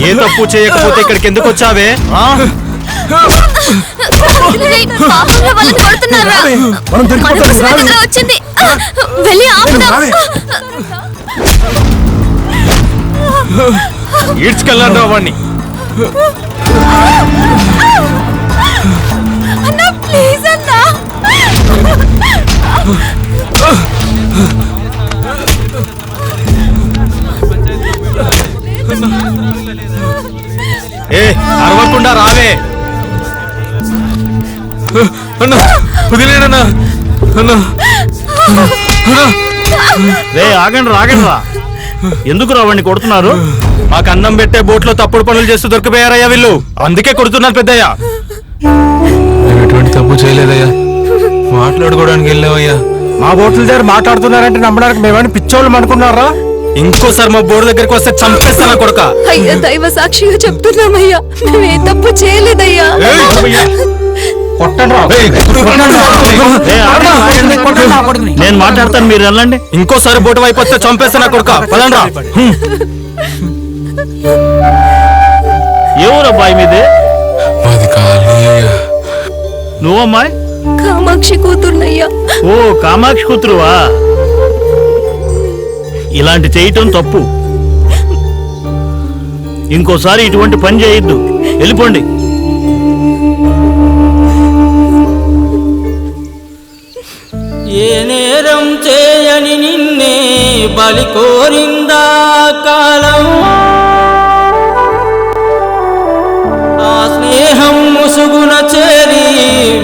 ఏ తప్పు చేయకపోతే ఇక్కడికి ఎందుకు వచ్చావే? ఈడ్చుకెళ్ళండి వాడిని. ఏ అరవకుండా రావే. అన్నా వదిలేనన్నా. అన్నా రే ఆగండి రాగండి రా. ఎందుకు రావండి కొడుతున్నారు? మాకు అన్నం పెట్టే బోట్లో తప్పుడు పనులు చేస్తూ దొరికిపోయారయ్యా వీళ్ళు, అందుకే కొడుతున్నారు పెద్దయ్యా. ఎటువంటి తప్పు చేయలేదయ్యా, మాట్లాడుకోవడానికి వెళ్ళావయ్యా. మా బోట్ల దగ్గర మాట్లాడుతున్నారంటే నమ్మడానికి మేమని పిచ్చోళ్ళు అనుకున్నారా? ఇంకోసారి మా బోర్డు దగ్గరికి వస్తే చంపేస్తానా కొడుక. అయ్యా దైవ సాక్షిగా చెప్తున్నామయ్యా, మేమే తప్పు చేయలేదయ్యా. నేను మాట్లాడతాను, మీరు వెళ్ళండి. ఇంకోసారి బోటు వైపు వస్తే చంపేస్తానా కొడుక. పదండ్రా. ఏ ఊరబ్బాయి మీదే? నువ్వమ్మాయి? కామాక్షి కూతురునయ్యా. ఓ కామాక్షి కూతురువా? ఇలాంటి చేయటం తప్పు. ఇంకోసారి ఇటువంటి పని చేయొద్దు. వెళ్ళిపోండి. ఏ నేరం చేయని నిన్నే బలి కోరిందా కాలం, ఆ స్నేహం ముసుగున చేరి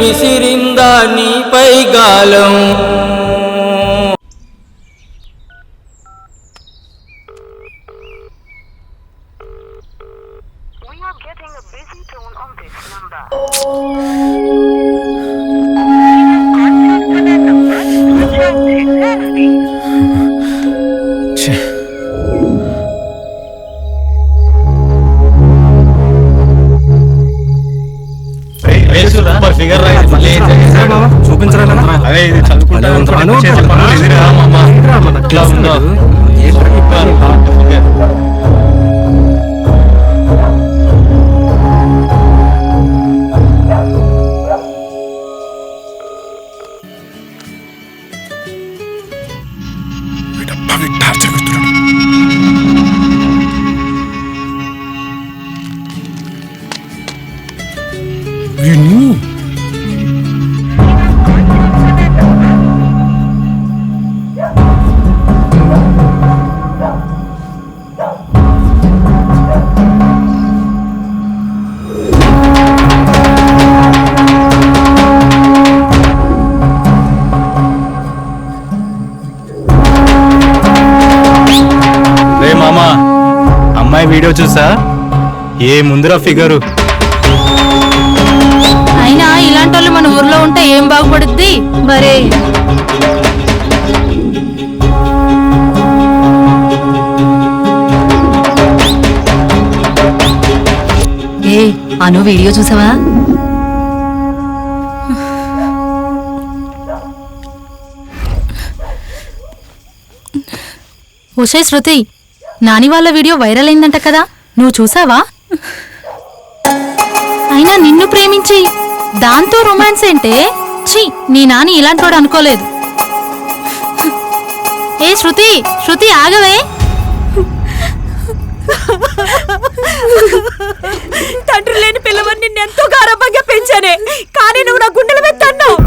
విసిరిందా నీపై గాలం. అమ్మాయి వీడియో చూసా? ఏ ముందురా ఫిగరు. అయినా ఇలాంటి వాళ్ళు మన ఊర్లో ఉంటే ఏం బాగుపడుద్ది మరే. ఏ అను వీడియో చూసావా? ఓషే శృతి, నాని వాళ్ళ వీడియో వైరల్ అయిందంట కదా, నువ్వు చూసావా? అయినా నిన్ను ప్రేమించి దాంతో రొమాన్స్ ఏంటే? ఛీ, నీ నాని ఇలాంటోడు అనుకోలేదు. ఏ శృతి, శృతి ఆగవే. తండ్రి లేని పిల్లవని నిన్నెంతో గారాబంగా పెంచానే, కానీ నువ్వు నా గుండెల మీద తన్నావు.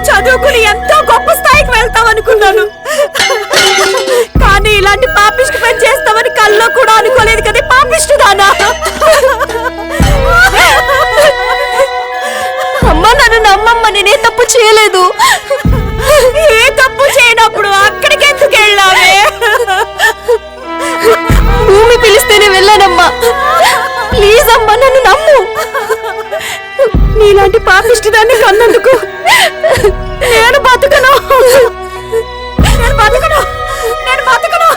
చదువుకుని ఎంతో గొప్ప స్థాయికి వెళ్తావనుకున్నాను, కానీ ఇలాంటి పాపిష్టి పని చేస్తావని కల్లో కూడా అనుకోలేదు కదా పాపిష్టి దానా. అమ్మ నన్ను నమ్మమ్మ, నేనే తప్పు చేయలేదు. ఏ తప్పు చేయనప్పుడు అక్కడికి ఎందుకు వెళ్ళావే? భూమి పిలిస్తేనే వెళ్ళానమ్మా, ప్లీజ్ అమ్మా నన్ను నమ్ము. నీలాంటి పాపిష్టి దాన్ని కన్నందుకు నేను బతకను, నేను బతకను, నేను బతకను.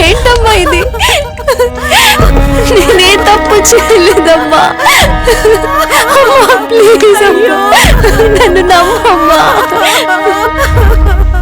ఏంటమ్మా ఇది? నేనే తప్పు చేయలేదమ్మా. ప్లీజ్ అమ్మా